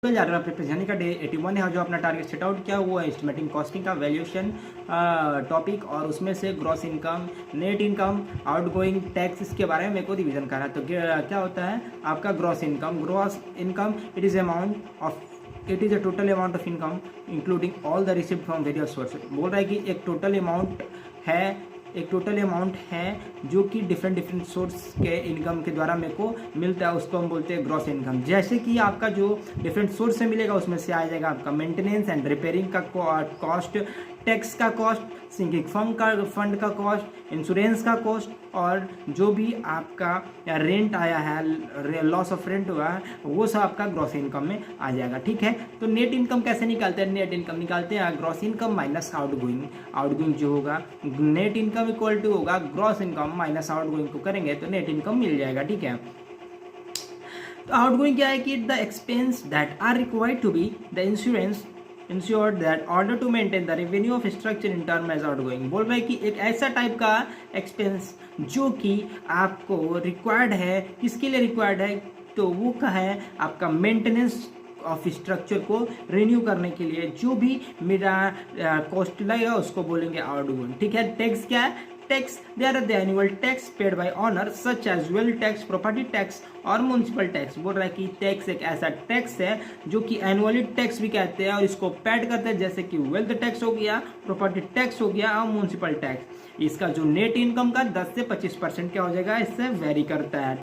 जा प्रिपरेशन का डे 81 है जो अपना टारगेट सेट आउट किया हुआ है एस्टिमेटिंग कॉस्टिंग का वैल्यूएशन टॉपिक और उसमें से gross income, net income, outgoing tax इसके बारे में मेरे को रिवीजन करना है। तो क्या होता है आपका gross income it is a total amount of income including all the receipt from various sources. बोल रहा है कि एक टोटल अमाउंट है जो कि डिफरेंट सोर्स के इनकम के द्वारा मेरे को मिलता है, उसको हम बोलते हैं ग्रॉस इनकम। जैसे कि आपका जो डिफरेंट सोर्स से मिलेगा उसमें से आ जाएगा आपका मेंटेनेंस एंड रिपेयरिंग का कॉस्ट, टैक्स का कॉस्ट, सिंकिंग फंड का कॉस्ट, इंश्योरेंस का कॉस्ट और जो भी आपका रेंट आया है, लॉस ऑफ रेंट हुआ है, वो सब आपका ग्रॉस इनकम में आ जाएगा। ठीक है, तो नेट इनकम कैसे निकालते हैं? नेट इनकम निकालते हैं ग्रॉस इनकम माइनस आउटगोइंग जो होगा, नेट इनकम इक्वल टू होगा ग्रॉस इनकम माइनस आउटगोइंग को करेंगे तो नेट इनकम मिल जाएगा। ठीक है, तो आउटगोइंग क्या है कि the expense that are required to be the insured that order to maintain the revenue of structure in term as outgoing. बोल रहे हैं कि एक ऐसा टाइप का एक्सपेंस जो कि आपको रिक्वायर्ड है, किसके लिए रिक्वायर्ड है? तो वो का है आपका मेंटेनेंस ऑफ स्ट्रक्चर को रिन्यू करने के लिए जो भी मेरा कॉस्ट लगेगा उसको बोलेंगे आउटगोइंग। ठीक है, टैक्स क्या है? Tax they are the annual tax paid by owner such as wealth tax, property tax और म्युनिसिपल टैक्स। बोल रहा है कि टैक्स एक ऐसा टैक्स है जो कि एनुअली टैक्स भी कहते हैं और इसको पेड करते हैं, जैसे कि वेल्थ टैक्स हो गया, प्रॉपर्टी टैक्स हो गया और म्युनिसिपल टैक्स। इसका जो नेट इनकम का 10 से 25% क्या हो जाएगा, इससे वेरी करता है।